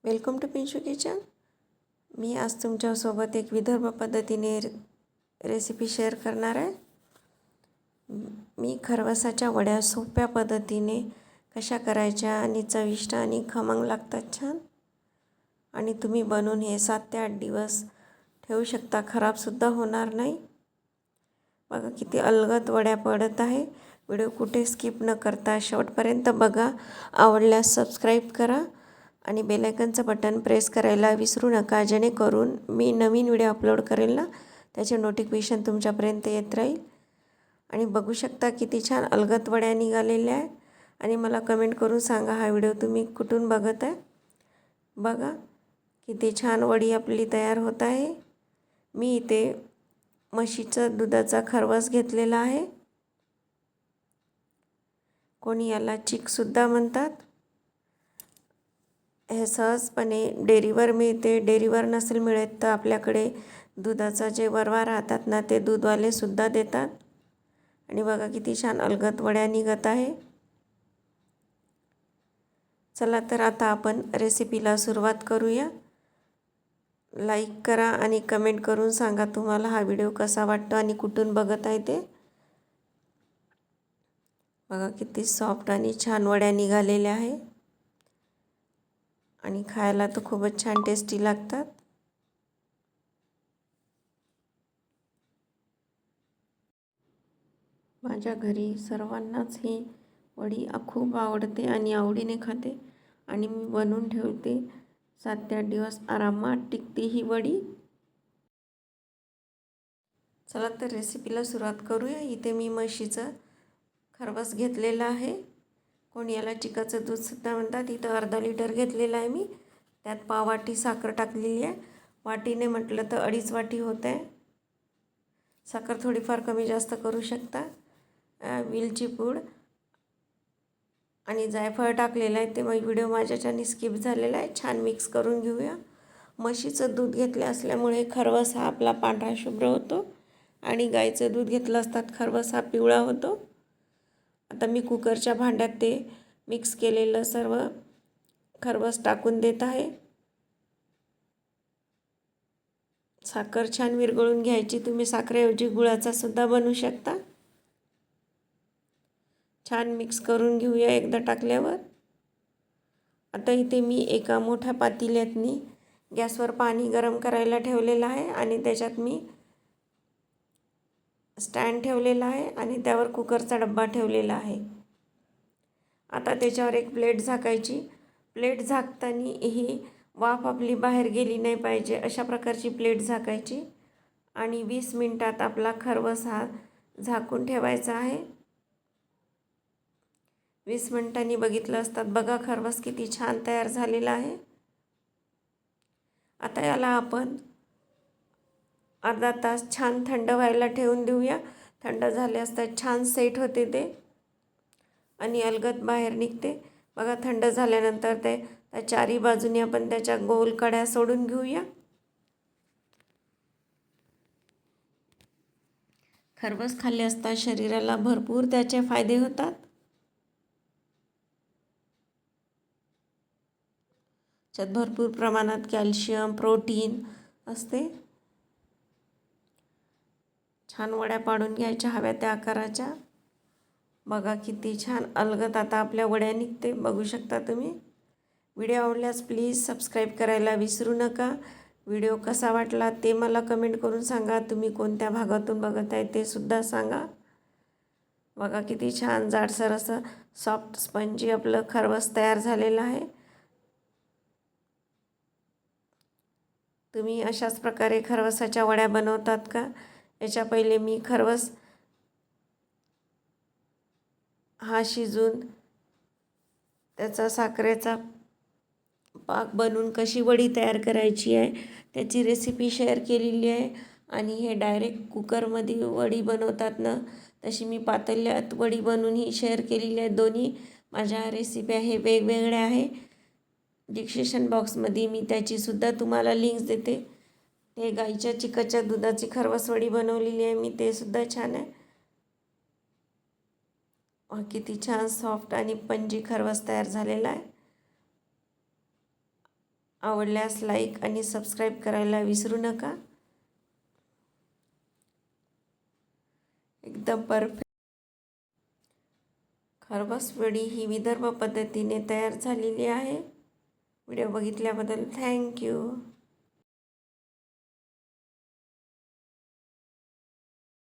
Welcome to Pinshu kitchen. मी आज तुमच्यासोबत एक विदर्भ पद्धतीने रेसिपी शेअर करणार आहे. मी खरवसाच्या वड्या सोप्या पद्धतीने कशा करायच्या आणि चविष्ट आणि खमंग लागतात छान. आणि तुम्ही बनवून हे 7 ते 8 दिवस ठेवू शकता, खराबसुद्धा होणार नाही. बघा किती अलगद वड्या पडत आहे. व्हिडिओ कुठे स्किप न करता शेवटपर्यंत बघा. आवडल्यास सबस्क्राईब करा आणि बेल आयकनचं बटन प्रेस करायला विसरू नका, जेणेकरून मी नवीन व्हिडिओ अपलोड करेल ना त्याचे नोटिफिकेशन तुमच्यापर्यंत येत राहील. आणि बघू शकता किती छान अलगद वड्या निघालेल्या आहे. आणि मला कमेंट करून सांगा हा व्हिडिओ तुम्ही कुठून बघत आहे. बघा किती छान वडी आपली तयार होत आहे. मी इथे म्हशीचं दुधाचा खरवस घेतलेला आहे. कोणी याला चिकसुद्धा म्हणतात. हे सहजपणे डेअरीवर मिळते. डेअरीवर नसेल मिळत तर आपल्याकडे दुधाचा जे वरवा राहतात ना ते दूधवालेसुद्धा देतात. आणि बघा किती छान अलगद वड्या निघत आहे. चला तर आता आपण रेसिपीला सुरुवात करूया. लाईक करा आणि कमेंट करून सांगा तुम्हाला हा व्हिडिओ कसा वाटतो आणि कुठून बघत आहे ते. बघा किती सॉफ्ट आणि छान वड्या निघालेल्या आहे आणि खायला तर खूपच छान टेस्टी लागतात. माझ्या घरी सर्वांनाच ही वडी खूप आवडते आणि आवडीने खाते आणि मी बनवून ठेवते. 7 ते 8 दिवस आरामात टिकते ही वडी. चला तर रेसिपीला सुरुवात करूया. इथे मी म्हशीचं खरवस घेतलेलं आहे. कोणी याला चिकाचं दूधसुद्धा म्हणतात. इथं अर्धा लिटर घेतलेलं आहे मी. त्यात पाव वाटी साखर टाकलेली आहे. वाटीने म्हटलं तर 2.5 वाटी होत आहे. साखर थोडीफार कमी जास्त करू शकता. वेलची पूड आणि जायफळ टाकलेलं आहे. ते मग व्हिडिओ माझ्याच्याने स्किप झालेला आहे. छान मिक्स करून घेऊया. म्हशीचं दूध घेतले असल्यामुळे खरवस हा आपला पांढरा शुभ्र होतो आणि गाईचं दूध घेतलं असतात खरवस हा पिवळा होतो. आता मी कुकरच्या भांड्यात ते मिक्स केलेलं सर्व खरवस टाकून देत आहे. साखर छान विरघळून घ्यायची. तुम्ही साखरेऐवजी गुळाचा सुद्धा बनवू शकता. छान मिक्स करून घेऊया एकदा टाकल्यावर. आता इथे मी एका मोठ्या पातेल्यातनी गॅसवर पाणी गरम करायला ठेवलेलं आहे आणि त्याच्यात मी स्टँड ठेवलेला आहे आणि त्यावर कुकरचा डब्बा ठेवलेला आहे. आता त्याच्यावर एक प्लेट झाकायची. प्लेट झाकताना ही वाफ आपली बाहेर गेली नाही पाहिजे अशा प्रकारची प्लेट झाकायची आणि 20 मिनिटात आपला खरवस हा झाकून ठेवायचा आहे. 20 मिनिटांनी बघितलं असतात. बघा खरवस किती छान तयार झालेला आहे. आता याला आपण अर्धा तास छान थंड व्हायला ठेवून देऊया. थंड झाले असता छान सेट होते ते आणि अलगद बाहेर निघते. बघा थंड झाल्यानंतर ते त्या चारी बाजूने आपण त्याच्या गोल कड्या सोडून घेऊया. खरवस खाल्ले असता शरीराला भरपूर त्याचे फायदे होतात. त्यात भरपूर प्रमाणात कॅल्शियम प्रोटीन असते. छान वड्या पाडून घ्यायच्या हव्या त्या आकाराच्या. बघा किती छान अलगद आता आपल्या वड्या निघते. बघू शकता तुम्ही. व्हिडिओ आवडल्यास प्लीज सबस्क्राईब करायला विसरू नका. व्हिडिओ कसा वाटला ते मला कमेंट करून सांगा. तुम्ही कोणत्या भागातून बघत आहे ते सुद्धा सांगा. बघा किती छान जाडसर असं सॉफ्ट स्पंजी आपलं खरवस तयार झालेलं आहे. तुम्ही अशाच प्रकारे खरवसाच्या वड्या बनवतात का? याच्या पहिले मी खरवस हा शिजून त्याचा साखरेचा पाक बनवून कशी वडी तयार करायची आहे त्याची रेसिपी शेअर केलेली आहे. आणि हे डायरेक्ट कुकरमध्ये वडी बनवतात ना तशी मी पातेल्यात वडी बनवून ही शेअर केलेली आहे. दोन्ही माझ्या रेसिपी आहे वेगवेगळ्या आहे. डिस्क्रिप्शन बॉक्समध्ये मी त्याचीसुद्धा तुम्हाला लिंक्स देते. ते गाईच्या चिकाच्या दुधाची खरवस वडी बनवलेली आहे मी. ते सुद्धा छान आहे. किती छान सॉफ्ट आणि पंजी खरवस तयार झालेला आहे. आवडल्यास लाईक आणि सबस्क्राईब करायला विसरू नका. एकदम परफेक्ट खरवस वडी ही विदर्भ पद्धतीने तयार झालेली आहे. व्हिडिओ बघितल्याबद्दल थँक्यू.